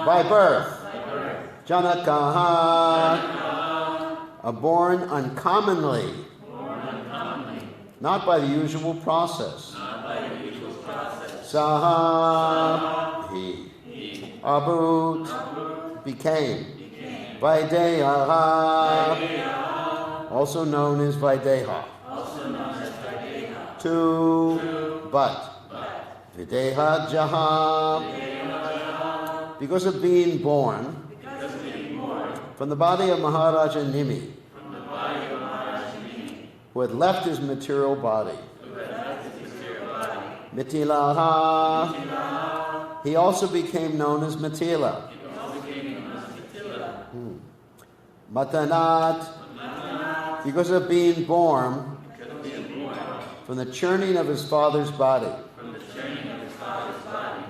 by birth. Janakaha, born uncommonly, not by the usual process. Saha, he. Abut, became. Vaideha, also known as Vaideha. To, but. Videha Jaha, because of being born from the body of Maharaja Nimi, who had left his material body. Mitilaha, he also became known as Mitila. Matanat, because of being born from the churning of his father's body.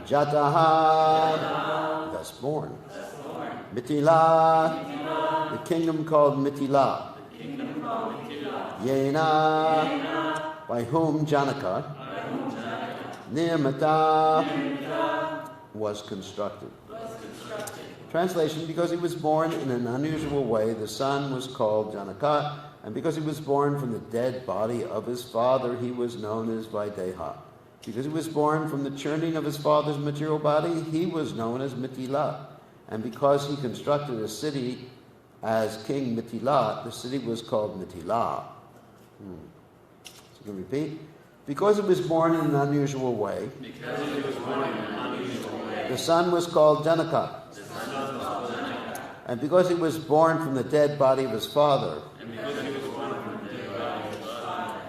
Jataha, thus born. Mitila, the kingdom called Mitila. Yena, by whom Janaka, Nirmata, was constructed. Translation, because he was born in an unusual way, the son was called Janaka, and because he was born from the dead body of his father, he was known as Vaideha. Because he was born from the churning of his father's material body, he was known as Mitila. And because he constructed a city as King Mitila, the city was called Mitila. So you can repeat. Because it was born in an unusual way, the son was called Janaka. And because he was born from the dead body of his father,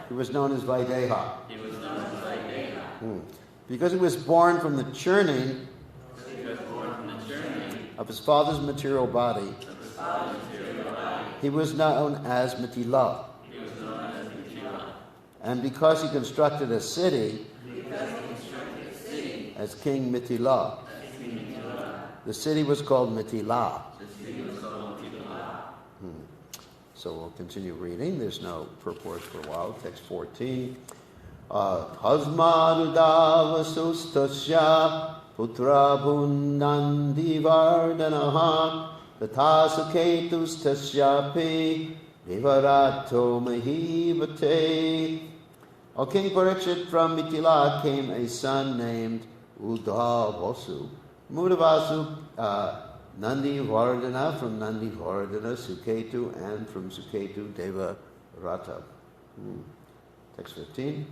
he was known as Vaideha. Because he was born from the churning of his father's material body, he was known as Mitila. And because he constructed a city as King Mitila, the city was called Mitila. So we'll continue reading. There's no purport for a while. Text 14. Hasmadudavasustasya putra bhunnandi vardanaha tathasaketustasyapi vivarato mahivate. O King Parikshit, from Mitila came a son named Udavasu. Mudavasu, Nandi Vardana, from Nandi Vardana, Suketu, and from Suketu, Deva Rata. Text 15.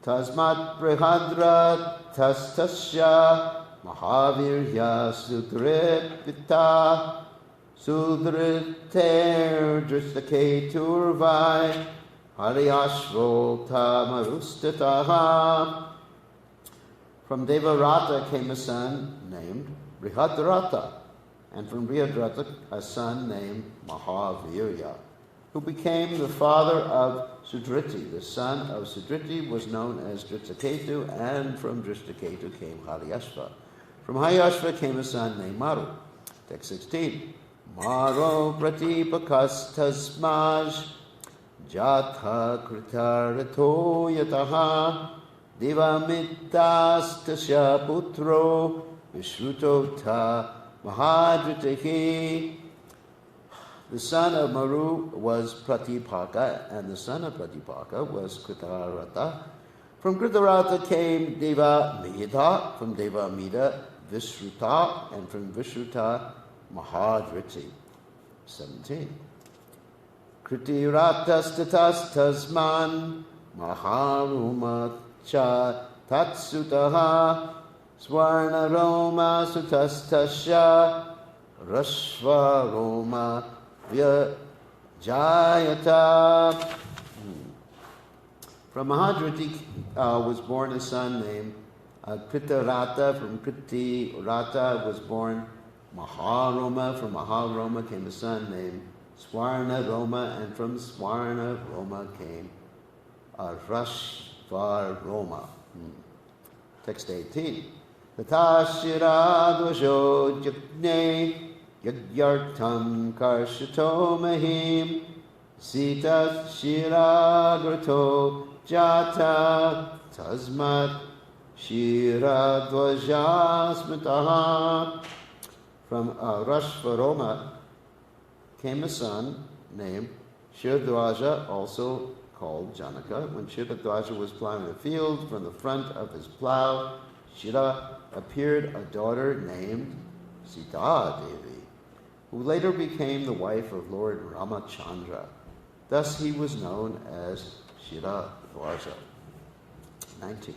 Tasmat Prihadra Tastasya Mahavirya Sudrit Vita Sudriter Dristaketurvai Haryashvo Tamarustataha. From Devarata came a son named Brihadrata, and from Brihadrata a son named Mahavirya, who became the father of Sudriti. The son of Sudriti was known as Drishtaketu, and from Drishtaketu came Haryashva. From Haryashva came a son named Maru. Text 16. Maro pratipakas tasmaj jatha kritarato yataha divamitastasya putro vishrutota mahadritahi. The son of Maru was Pratipaka, and the son of Pratipaka was Kritarata. From Kritarata came Deva Mida, from Deva Mida Vishruta, and from Vishruta Mahadriti. 17. Kritiratas tatas tasman maharuma cha tatsutaha swarna roma sutastasya rashva roma Jayata. From Mahadriti was born a son named Kritarata. From Kritirata was born Maharoma. From Maharoma came a son named Swarna Roma, and from Swarna Roma came Rashvar Roma. Text 18. Tatashira dvajo jagne Yagyartam karshito mahim Sita shiragrato jata Tasmat shiradvajasmitaha. From Rashvaroma came a son named Shiradwaja, also called Janaka. When Shiradwaja was plowing a field, from the front of his plow, Shira appeared a daughter named Sita Devi, who later became the wife of Lord Ramachandra. Thus he was known as Shiradwaja. 19.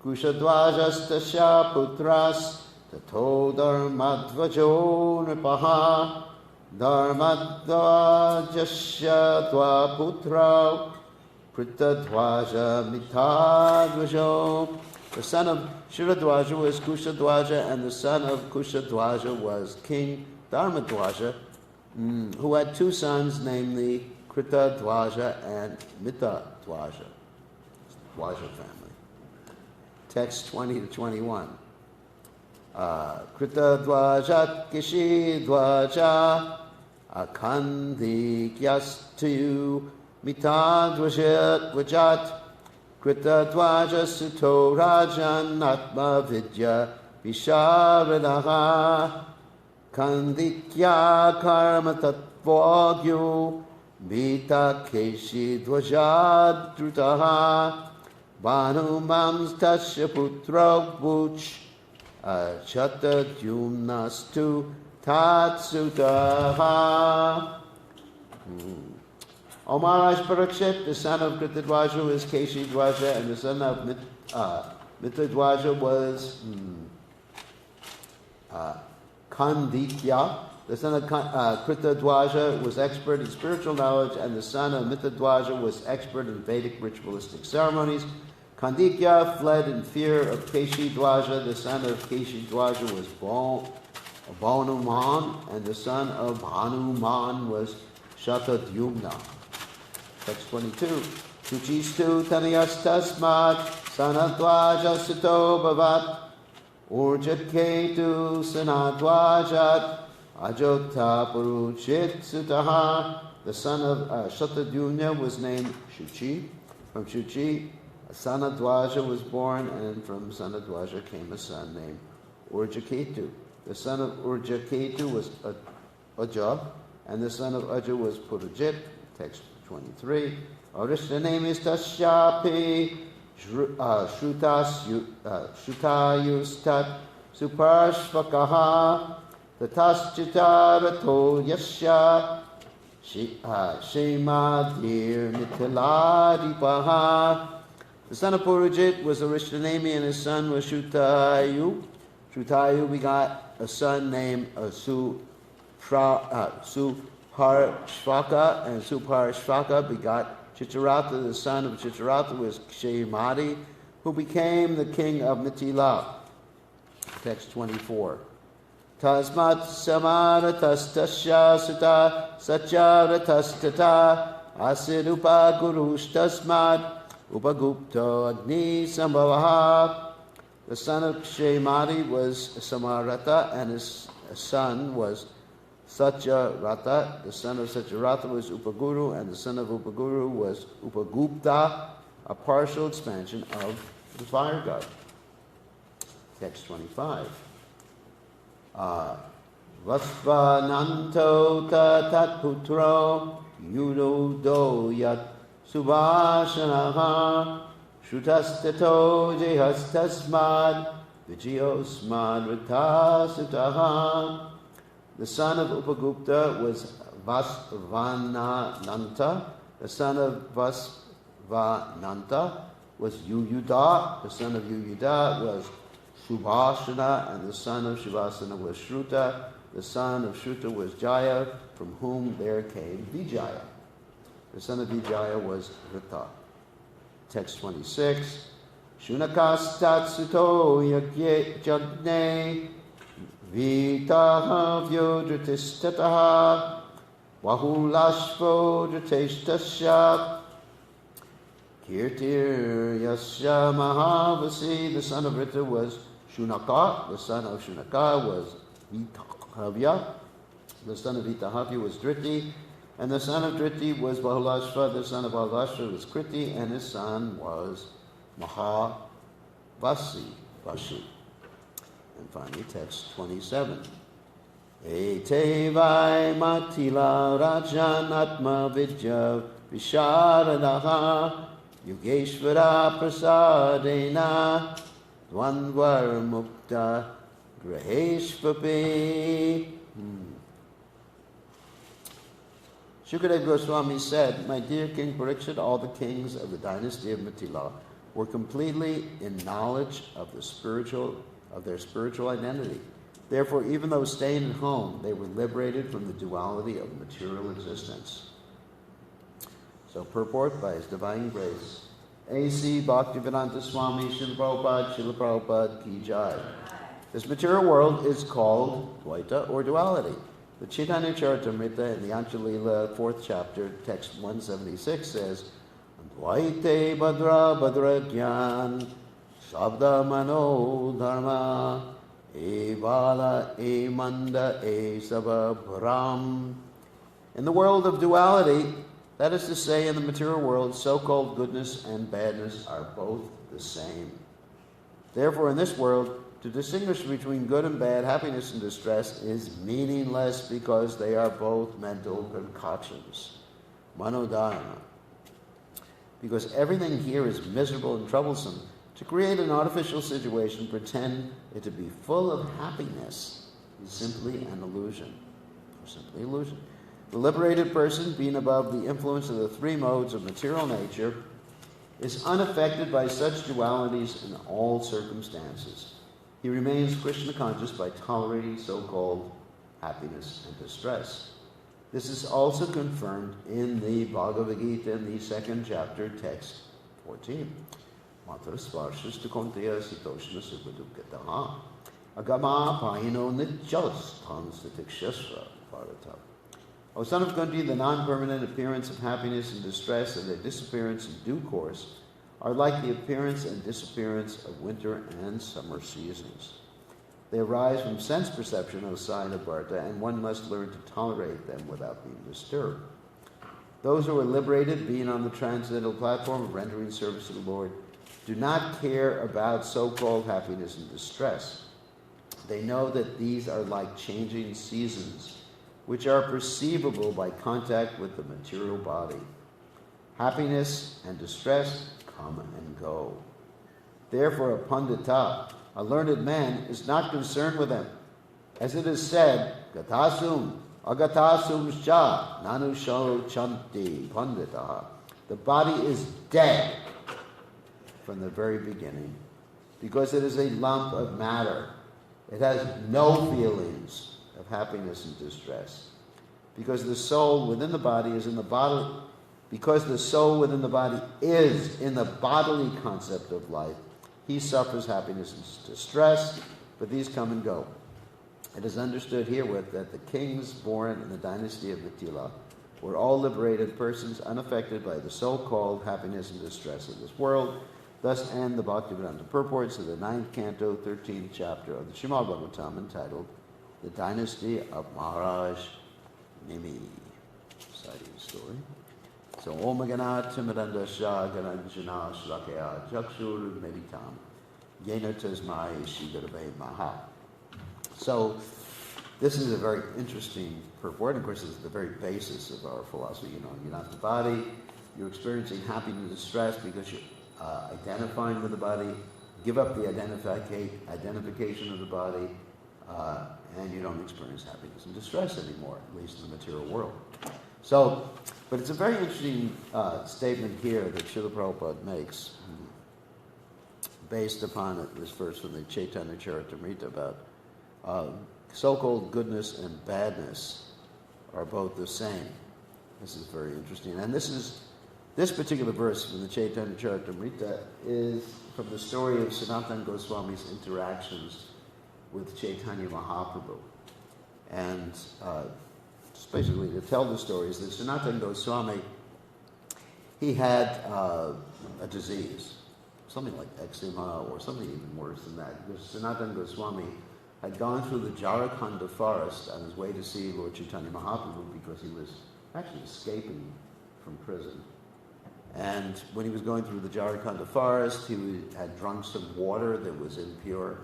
Kushadwajastasya putras tato dharmadvajo nripaha dharmadvajasya dvaputra pritadwaja mitadvajo. The son of Shiradwaja was Kushadwaja, and the son of Kushadwaja was King Dharmadwaja, who had two sons, namely Kritadwaja and Mitadwaja. Dwaja family. Text 20 to 21. Kritadwajat Kishidwaja Akandikyastu Mitadwajat Vajat Kritadwaja Suto Rajan Atma Vidya Visharadaha Kandikya Karma Tatvagyu Bita Keshi Dwajad Drutaha Vanumams Tasya Putra Vuch Chata Dyumnastu Tatsutaha. Omaraj Parakshit, the son of Kritadwaja, was Keshi Dwaja, and the son of Mitadwaja was Kandikya. The son of Kritadwaja was expert in spiritual knowledge, and the son of Mitadwaja was expert in Vedic ritualistic ceremonies. Kandikya fled in fear of Keshi Dwaja. The son of Keshi Dwaja was Bhanuman, and the son of Hanuman was Shatadyumna. Text 22. Shuchistu taniyastasmat sanadwaja sito bhavat urjaketu sanadwajat ajota puruchit sutaha. The son of Shatadyumna was named Shuchi. From Shuchi, Sanadwaja was born, and from Sanadwaja came a son named Urjaketu. The son of Urjaketu was Ujja, and the son of Ujja was Purujit. Text 23. Orishna name is Tasyapi Shutayustat Suparshvakaha Tataschitarato Yasya Shemadir Mithaladipaha. The son of Purujit was Arishthanemi, and his son was Shutayu. Shutayu begot a son named Suparshvaka, and Suparshvaka begot Chitraratha. The son of Chitraratha was Kshemati, who became the king of Mithila. Text 24. Tasmat samaratastasya sutta sacharatastata asidupa gurustasmat Upagupta Agni Sambhavaha. The son of Kshemati was Samaratha, and his son was Satyaratha. The son of Satyaratha was Upaguru, and the son of Upaguru was Upagupta, a partial expansion of the fire god. Text 25. Vasvananto tatatputro yudo yat Subhashanaha Shutastato Jehastasmad Vijayosmad Ritasutaha. The son of Upagupta was Vasvanananta. The son of Vasvananta was Yuyuda. The son of Yuyuda was Subhashana, and the son of Shivasana was Shruta. The son of Shruta was Jaya, from whom there came Vijaya. The son of Vijaya was Rita. Text 26. Shunakas tatsuto yagne vitaha vyodritistataha vahulashvo driteshtasya kirtir yasya mahavasi. The son of Rita was Shunaka. The son of Shunaka was Vitahavya. The son of Vitahavya was Driti. And the son of Driti was Bahulashva. The son of Bahulashva was Kriti, and his son was Mahavasi. And finally, text 27. Ete vai matila rajan atma vidya visharadaha yugeshvara prasadena dvandvar mukta graheshvapi. Shukadeva Goswami said, "My dear King Parikshit, all the kings of the dynasty of Mithila were completely in knowledge of their spiritual identity. Therefore, even though staying at home, they were liberated from the duality of material existence." So, purport by His Divine Grace, A.C. Bhaktivedanta Swami Srila Prabhupada Ki Jai. This material world is called Dvaita or duality. The Chaitanya Charitamrita in the Anchalila 4th chapter, text 176 says, Dvaite Badra Badra Gyan Shabda Mano Dharma Evala Emanda Esava Bharam. In the world of duality, that is to say, in the material world, so-called goodness and badness are both the same. Therefore, in this world, to distinguish between good and bad, happiness and distress is meaningless because they are both mental concoctions. Manodharma. Because everything here is miserable and troublesome. To create an artificial situation, pretend it to be full of happiness is simply an illusion. Or simply illusion. The liberated person, being above the influence of the three modes of material nature, is unaffected by such dualities in all circumstances. He remains Krishna conscious by tolerating so-called happiness and distress. This is also confirmed in the Bhagavad Gita in the 2nd chapter, text 14. Matra svarshas tukonteya sitoshna sukadukataha agama pahino nijjas tansatikshasra bharata. O son of Kunti, the non-permanent appearance of happiness and distress and their disappearance in due course are like the appearance and disappearance of winter and summer seasons. They arise from sense perception, O son of Bharata, and one must learn to tolerate them without being disturbed. Those who are liberated, being on the transcendental platform of rendering service to the Lord, do not care about so-called happiness and distress. They know that these are like changing seasons, which are perceivable by contact with the material body. Happiness and distress come and go. Therefore, a pandita, a learned man, is not concerned with them. As it is said, Gatasum, Agatasum Scha, Nanusho Chanti Pandita. The body is dead from the very beginning because it is a lump of matter. It has no feelings of happiness and distress. Because the soul within the body is in the bodily. Because the soul within the body is in the bodily concept of life, he suffers happiness and distress, but these come and go. It is understood herewith that the kings born in the dynasty of Mithila were all liberated persons unaffected by the so-called happiness and distress of this world. Thus end the Bhaktivedanta purports of the 9th canto, 13th chapter of the Srimad Bhagavatam entitled The Dynasty of Maharaj Nimi. Citing the story. So, Om Ganat Timiranda Shah Garanjana Shlakaya Jakshur Meditam Yena Tasmai Shigarave Maha. So, this is a very interesting purport. Of course, it's the very basis of our philosophy. You're not the body, you're experiencing happiness and distress because you're identifying with the body. Give up the identification of the body, and you don't experience happiness and distress anymore, at least in the material world. So, but it's a very interesting statement here that Srila Prabhupada makes based upon this verse from the Chaitanya Charitamrita about so-called goodness and badness are both the same. This is very interesting. And this particular verse from the Chaitanya Charitamrita is from the story of Sanatana Goswami's interactions with Chaitanya Mahaprabhu. And just basically to tell the story is that Sanatana Goswami, he had a disease, something like eczema or something even worse than that. Because Sanatana Goswami had gone through the Jharikhanda forest on his way to see Lord Chaitanya Mahaprabhu because he was actually escaping from prison. And when he was going through the Jharikhanda forest, he had drunk some water that was impure.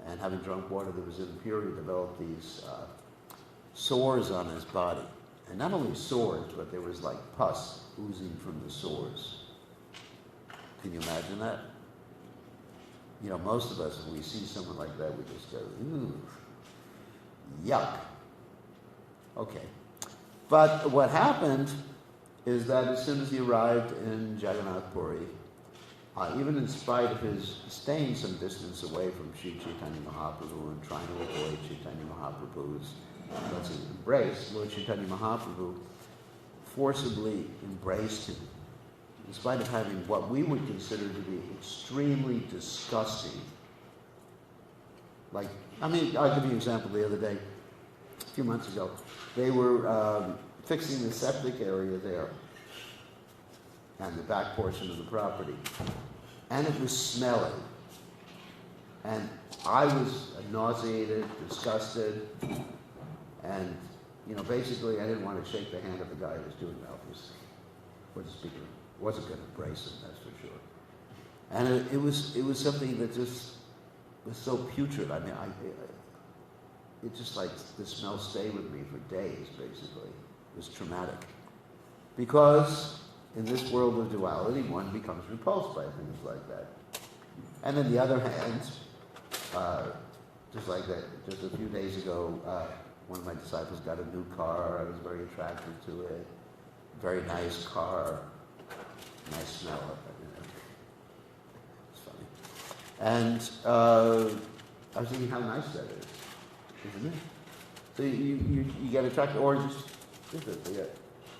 and having drunk water that was impure, he developed these sores on his body. And not only sores, but there was like pus oozing from the sores. Can you imagine that? You know, most of us, when we see someone like that, we just go, ooh, yuck. Okay. But what happened is that as soon as he arrived in Jagannath Puri, even in spite of his staying some distance away from Sri Chaitanya Mahaprabhu and trying to avoid Chaitanya Mahaprabhu's embrace, Lord Chaitanya Mahaprabhu forcibly embraced him, in spite of having what we would consider to be extremely disgusting. Like, I mean, I'll give you an example. The other day, a few months ago, they were fixing the septic area there and the back portion of the property. And it was smelly. And I was nauseated, disgusted, and, you know, basically I didn't want to shake the hand of the guy who was doing that. Wasn't going to embrace him, that's for sure. And it was something that just was so putrid. I mean, it just like, the smell stayed with me for days, basically. It was traumatic. Because in this world of duality, one becomes repulsed by things like that. And on the other hand, just like that, just a few days ago, one of my disciples got a new car. I was very attracted to it. Very nice car. Nice smell of it. It's funny. And I was thinking how nice that is, isn't it? So you get attracted, or just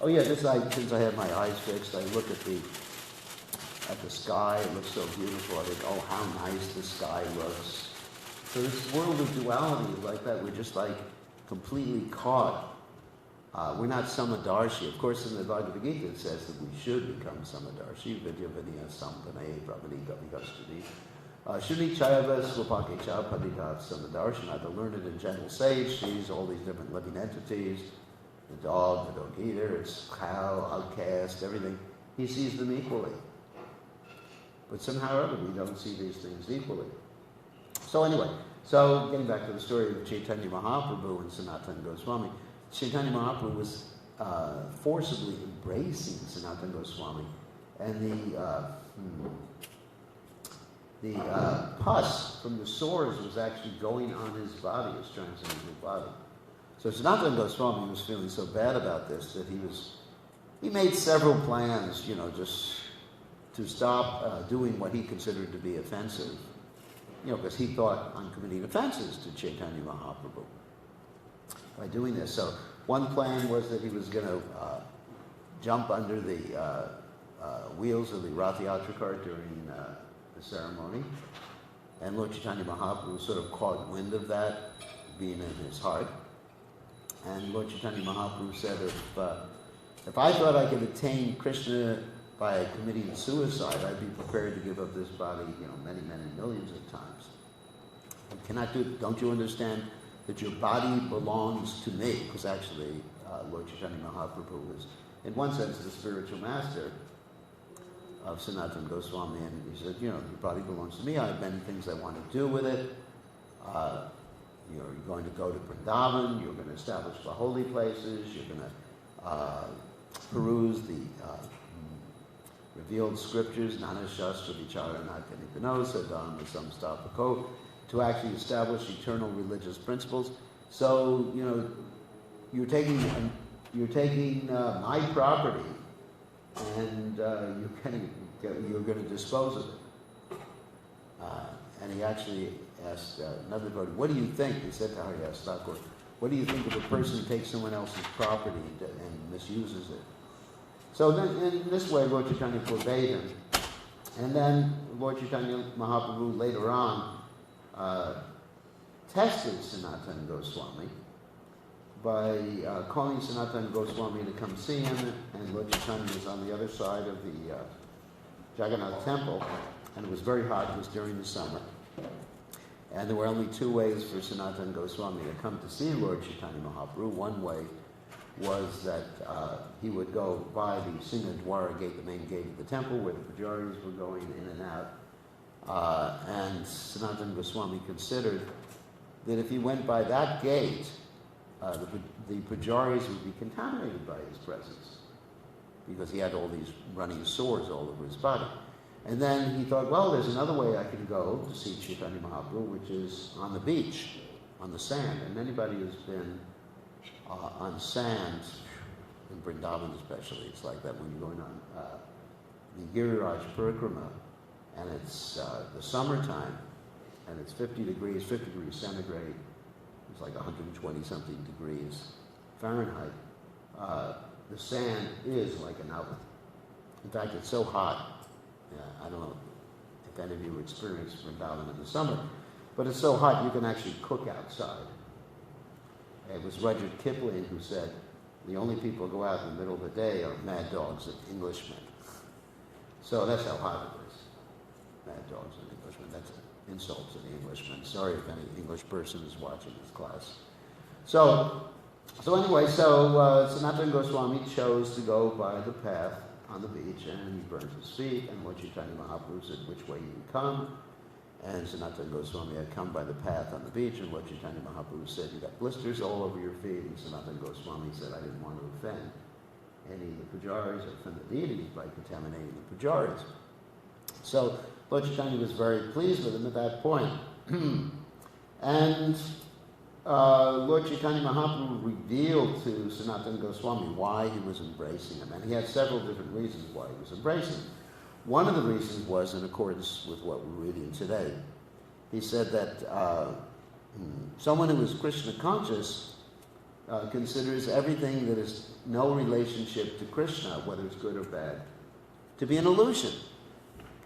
oh yeah, just like since I have my eyes fixed, I look at the sky. It looks so beautiful. I think, oh, how nice the sky looks. So this world of duality is like that. We're just like completely caught. We're not samadarshi. Of course, in the Bhagavad Gita it says that we should become samadarshi. Vidya vinaya sampane brahmani gavigastani. Shuni chayava swapake cha paditav samadarshana. The learned and gentle sage sees all these different living entities. The dog, the dog eater, its cow, outcast, everything. He sees them equally. But somehow or other, we don't see these things equally. So anyway, getting back to the story of Chaitanya Mahaprabhu and Sanatana Goswami, Chaitanya Mahaprabhu was forcibly embracing Sanatana Goswami, and the pus from the sores was actually going on his body, his transcendental body. So Sanatana Goswami was feeling so bad about this that he made several plans, you know, just to stop doing what he considered to be offensive, you know, because he thought on committing offenses to Chaitanya Mahaprabhu by doing this. So one plan was that he was going to jump under the wheels of the Rath Yatra cart during the ceremony, and Lord Chaitanya Mahaprabhu sort of caught wind of that being in his heart. And Lord Chaitanya Mahaprabhu said, if I thought I could attain Krishna by committing suicide, I'd be prepared to give up this body, you know, many, many millions of times. I cannot do it. Don't you understand that your body belongs to me? Because actually, Lord Chaitanya Mahaprabhu is, in one sense, the spiritual master of Sanatana Goswami. And he said, you know, your body belongs to me. I have many things I want to do with it. You're going to go to Vrindavan. You're going to establish the holy places. You're going to peruse the revealed scriptures, Nana Shastra Vichara Nakanipanosa, Dharma Samstapako, to actually establish eternal religious principles. So, you know, you're taking my property, and you're going to dispose of it. And he actually asked another devotee, what do you think? He said to Haridas Thakur, what do you think of a person who takes someone else's property and misuses it? So in this way, Lord Chaitanya forbade him. And then Lord Chaitanya Mahaprabhu later on tested Sanatana Goswami by calling Sanatana Goswami to come see him, and Lord Chaitanya was on the other side of the Jagannath temple, and it was very hot. It was during the summer. And there were only two ways for Sanatana Goswami to come to see Lord Chaitanya Mahaprabhu. One way was that he would go by the Singadwara gate, the main gate of the temple, where the pujaris were going in and And Sanatana Goswami considered that if he went by that gate, the pujaris would be contaminated by his presence, because he had all these running sores all over his body. And then he thought, well, there's another way I can go to see Chaitanya Mahaprabhu, which is on the beach, on the sand. And anybody who's been on sand, in Vrindavan especially, it's like that when you're going on the Giriraj Parikrama, and it's the summertime, and it's 50 degrees centigrade, it's like 120 something degrees Fahrenheit. The sand is like an oven. In fact, it's so hot. I don't know if any of you experienced Vrindavan in the summer, but it's so hot you can actually cook outside. It was Rudyard Kipling who said, the only people who go out in the middle of the day are mad dogs and Englishmen. So that's how hot it is. Mad dogs and Englishmen. That's an insult to the Englishmen. Sorry if any English person is watching this class. So anyway, Sanatana Goswami chose to go by the path on the beach, and he burned his feet, and Lord Chaitanya Mahaprabhu said which way you would come. And Sanatana Goswami had come by the path on the beach, and Lord Chaitanya Mahaprabhu said, you got blisters all over your feet. And Sanatana Goswami said, I didn't want to offend any of the pujaris or offend the deities by contaminating the pujaris. So Lord Chaitanya was very pleased with him at that point. And Lord Chaitanya Mahaprabhu revealed to Sanatana Goswami why he was embracing him. And he had several different reasons why he was embracing him. One of the reasons was in accordance with what we're reading today. He said that someone who is Krishna conscious considers everything that is no relationship to Krishna, whether it's good or bad, to be an illusion.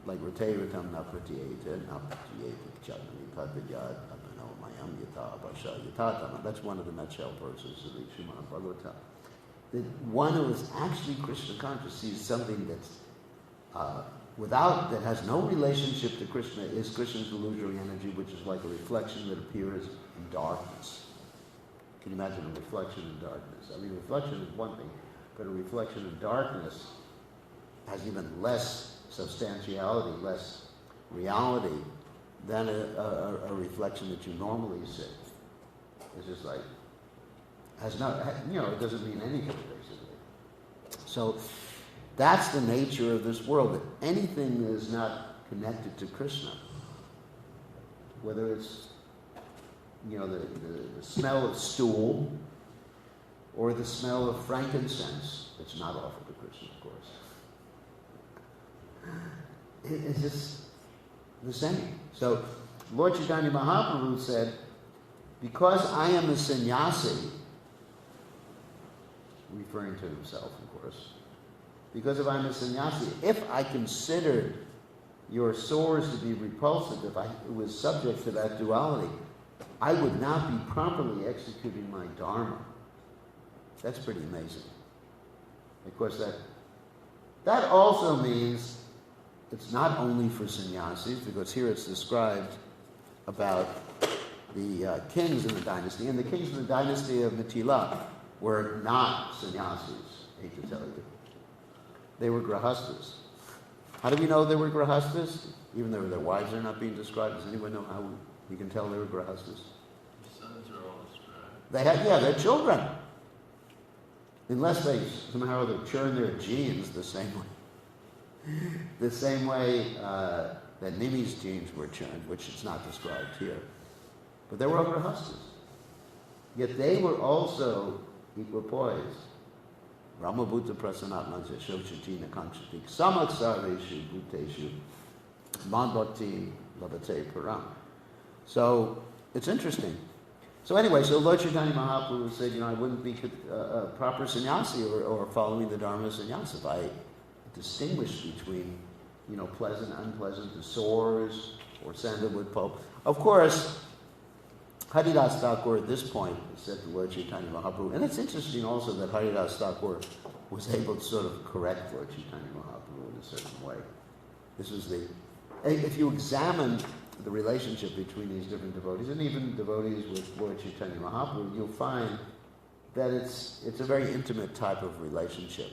Like Rateyatam Napratyeta, Napratyeta Chadani Padvijad, Abhano Mayam Yata Basha Yatatama. That's one of the nutshell verses of the Srimad Bhagavatam. The one who is actually Krishna conscious sees something that's that has no relationship to Krishna, is Krishna's illusory energy, which is like a reflection that appears in darkness. Can you imagine a reflection in darkness? I mean, reflection is one thing, but a reflection in darkness has even less substantiality, less reality than a reflection that you normally see. It's just like, it doesn't mean anything, basically. So that's the nature of this world, that anything that is not connected to Krishna, whether it's, the smell of stool or the smell of frankincense, it's not offered to Krishna, of course. It's just the same. So Lord Chaitanya Mahaprabhu said, because I am a sannyasi, referring to himself, of course, because if I'm a sannyasi, if I considered your sores to be repulsive, if I was subject to that duality, I would not be properly executing my dharma. That's pretty amazing. Of course, that also means it's not only for sannyasis, because here it's described about the kings in the dynasty, and the kings in the dynasty of Mithila were not sannyasis, I hate to tell you. They were grahastas. How do we know they were grahastas? Even though their wives are not being described. Does anyone know how we can tell they were grahastas? The sons are all described. They had, their children. Unless they somehow churn their genes the same way. The same way that Nimi's genes were churned, which is not described here. But they were all grahastas. Yet they were also equipoised. Brahmabhuta prasanatmansa shochatina kanchati samaksareshu bhuteshu manbhakti labate param. So it's interesting. So anyway, so Lord Chaitanya Mahaprabhu said, I wouldn't be a proper sannyasi or following the Dharma of sannyasa if I distinguished between, pleasant, unpleasant, the sores or sandalwood pulp. Of course, Haridas Thakur at this point said to Lord Chaitanya Mahaprabhu, and it's interesting also that Haridas Thakur was able to sort of correct Lord Chaitanya Mahaprabhu in a certain way. This was if you examine the relationship between these different devotees, and even devotees with Lord Chaitanya Mahaprabhu, you'll find that it's a very intimate type of relationship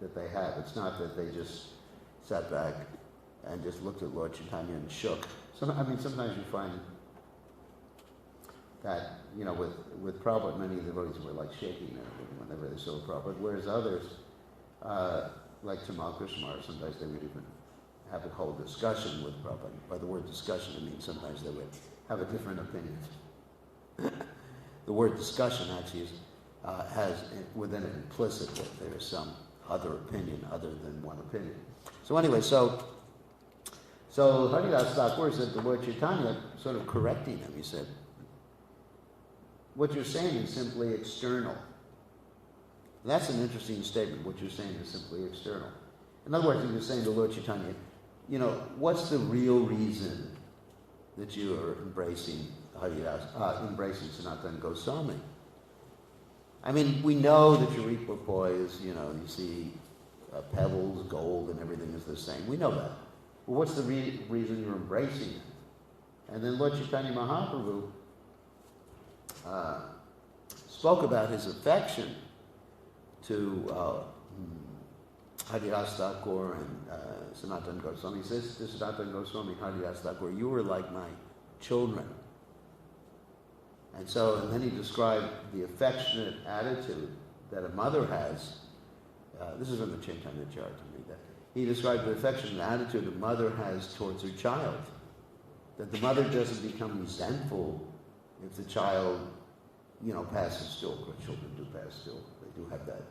that they have. It's not that they just sat back and just looked at Lord Chaitanya and shook. Sometimes you find that, with Prabhupada, many of the devotees were like shaking and everything whenever they saw Prabhupada, whereas others, like Tamal Krishna, sometimes they would even have a whole discussion with Prabhupada. By the word discussion, I mean sometimes they would have a different opinion. The word discussion actually has within it implicit that there is some other opinion other than one opinion. So anyway, so Haridas Thakur said to Lord Chaitanya, sort of correcting him, he said, what you're saying is simply external. That's an interesting statement. What you're saying is simply external. In other words, he was saying to Lord Chaitanya, what's the real reason that you are embracing embracing Sanatana Goswami? I mean, we know that your equipoise is, you see pebbles, gold, and everything is the same. We know that. Well, what's the reason you're embracing it? And then Lord Chaitanya Mahaprabhu spoke about his affection to Haridas Thakur and Sanatana Goswami. He says to Sanatana Goswami, Haridas Thakur, you were like my children. And then he described the affectionate attitude that a mother has. This is from the Chaitanya Charitamrita. He described the affectionate attitude a mother has towards her child. That the mother doesn't become resentful if the child, passes stool. Of course, children do pass stool. They do have that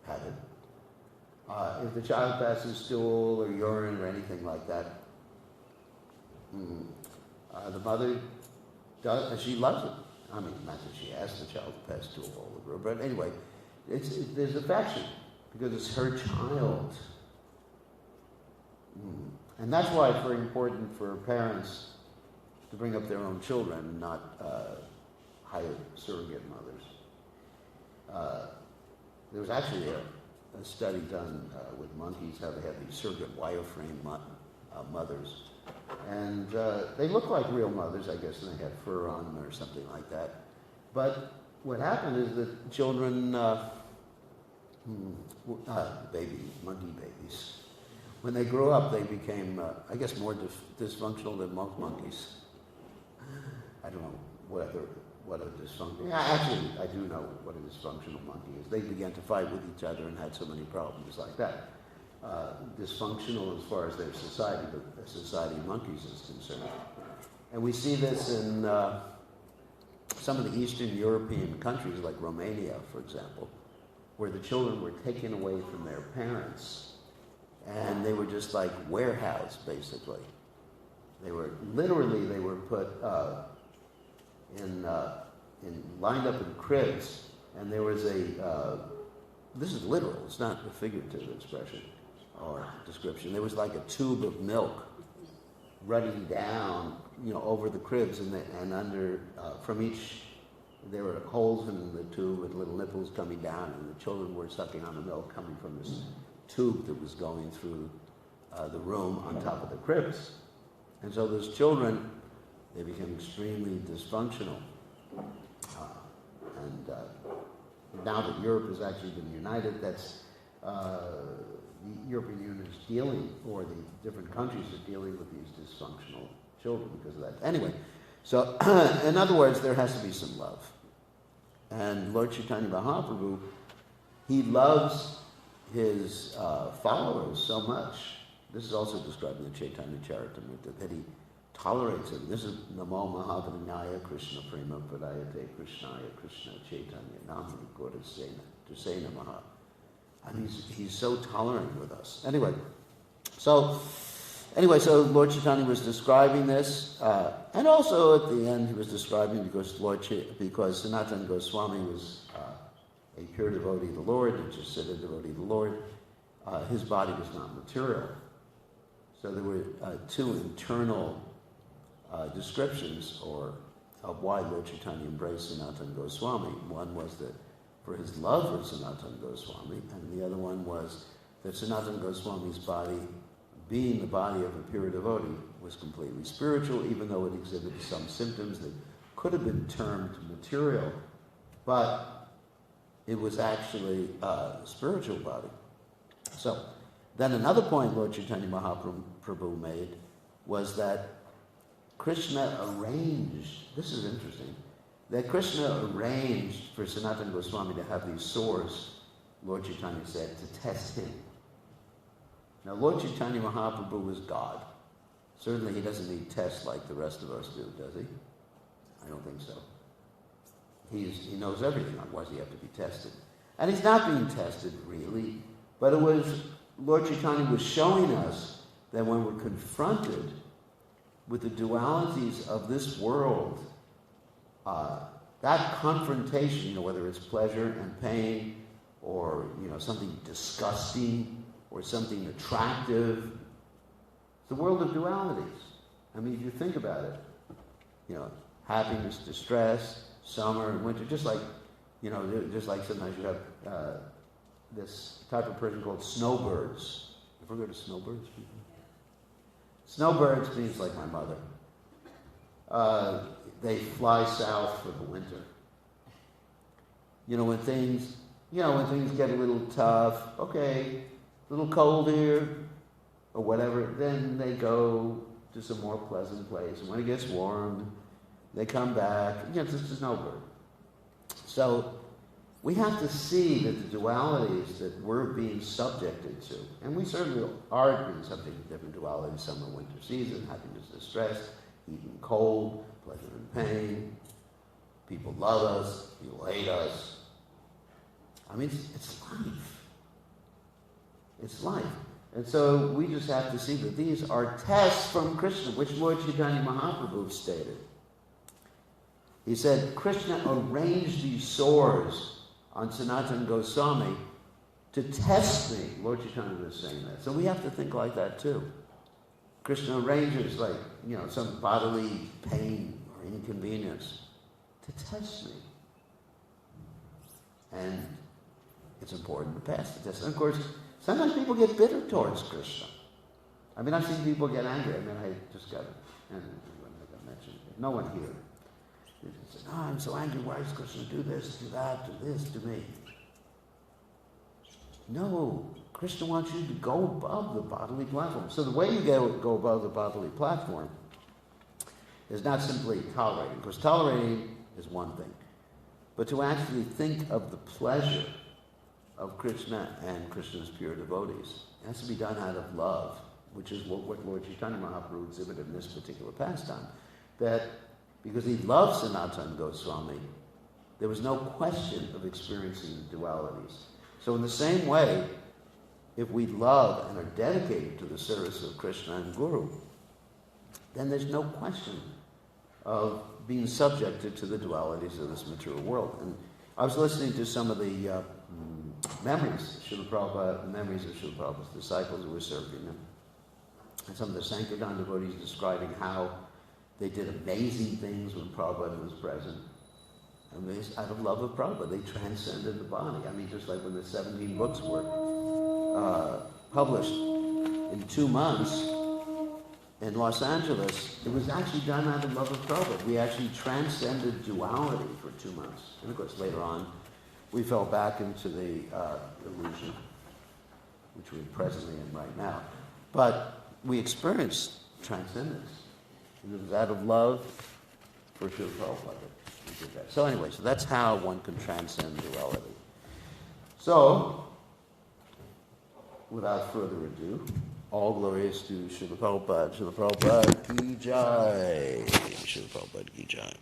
habit. If the child passes stool or urine or anything like that, the mother she loves it. I mean, not that she asks the child to pass stool all over her, but anyway, there's affection because it's her child. And that's why it's very important for parents to bring up their own children and not hire surrogate mothers. There was actually a study done with monkeys, how they have these surrogate wireframe mothers. And they look like real mothers, I guess, and they had fur on them or something like that. But what happened is that children, monkey babies, when they grew up, they became, I guess, more dysfunctional than most monkeys. I don't know what a dysfunctional... Yeah, actually, I do know what a dysfunctional monkey is. They began to fight with each other and had so many problems like that. Dysfunctional as far as their society, but the society of monkeys is concerned. And we see this in some of the Eastern European countries, like Romania, for example, where the children were taken away from their parents, and they were just like warehoused, basically. They were put lined up in cribs, and there was this is literal, it's not a figurative expression or description. There was like a tube of milk running down, over the cribs, and under from each, there were holes in the tube with little nipples coming down, and the children were sucking on the milk coming from this tube that was going through the room on top of the cribs. And so those children, they became extremely dysfunctional. Now that Europe has actually been united, that's the European Union is dealing, or the different countries are dealing with these dysfunctional children because of that. Anyway, so in other words, there has to be some love. And Lord Chaitanya Mahaprabhu, he loves his followers so much. This is also described in the Chaitanya Charitamrita, that he tolerates it. This is Namo Mahavadanyaya Krishna Prema Padayate Krishnaya Krishna Chaitanya Namani Gurasena Maha. And he's so tolerant with us. Anyway, so Lord Chaitanya was describing this, and also at the end he was describing because Sanatana Goswami was a pure devotee of the Lord, and just said a devotee of the Lord. His body was not material. So there were two internal descriptions of why Lord Chaitanya embraced Sanatana Goswami. One was that for his love for Sanatana Goswami, and the other one was that Sanatana Goswami's body, being the body of a pure devotee, was completely spiritual, even though it exhibited some symptoms that could have been termed material, but it was actually a spiritual body. So, Then another point Lord Chaitanya Mahaprabhu made was that Krishna arranged, this is interesting, that Krishna arranged for Sanatana Goswami to have these sores, Lord Chaitanya said, to test him. Now, Lord Chaitanya Mahaprabhu is God. Certainly he doesn't need tests like the rest of us do, does he? I don't think so. He knows everything, otherwise he have to be tested. And he's not being tested, really, but it was, Lord Chaitanya was showing us that when we're confronted with the dualities of this world, that confrontation, whether it's pleasure and pain, or something disgusting, or something attractive, it's the world of dualities. I mean, if you think about it, happiness, distress, summer and winter, just like sometimes you have this type of person called snowbirds. Ever heard of snowbirds? Snowbirds means like my mother. They fly south for the winter. When things get a little tough, okay, a little cold here, or whatever, then they go to some more pleasant place. And when it gets warm, they come back. It's just a snowbird. So we have to see that the dualities that we're being subjected to, and we certainly are being subjected to different dualities, summer, winter season, happiness, distress, heat and cold, pleasure and pain. People love us, people hate us. I mean, it's life. It's life. And so we just have to see that these are tests from Krishna, which Lord Chaitanya Mahaprabhu stated. He said, Krishna arranged these sores on Sanatana Goswami to test me. Lord Chaitanya was saying that. So we have to think like that too. Krishna arranges some bodily pain or inconvenience to test me. And it's important to pass the test. And of course, sometimes people get bitter towards Krishna. I mean, I've seen people get angry. I mean, I just got it. And like I mentioned, no one here. They say, I'm so angry. Why does Krishna do this, do that, do this to me? No, Krishna wants you to go above the bodily platform. So the way you go above the bodily platform is not simply tolerating, because tolerating is one thing, but to actually think of the pleasure of Krishna and Krishna's pure devotees. It has to be done out of love, which is what Lord Chaitanya Mahaprabhu exhibited in this particular pastime. That because he loved Sanatana Goswami, there was no question of experiencing the dualities. So in the same way, if we love and are dedicated to the service of Krishna and Guru, then there's no question of being subjected to the dualities of this material world. And I was listening to some of the memories of Srila Prabhupada's disciples who were serving them. And some of the Sankirtan devotees describing how they did amazing things when Prabhupada was present. And they, out of love of Prabhupada, they transcended the body. I mean, just like when the 17 books were published in 2 months in Los Angeles, it was actually done out of love of Prabhupada. We actually transcended duality for 2 months. And of course, later on, we fell back into the illusion, which we're presently in right now. But we experienced transcendence. It was out of love for Srila Prabhupada. We did that. So anyway, so that's how one can transcend duality. So, without further ado, all glories to Srila Prabhupada. Srila Prabhupada ki jai. Srila Prabhupada ki jai.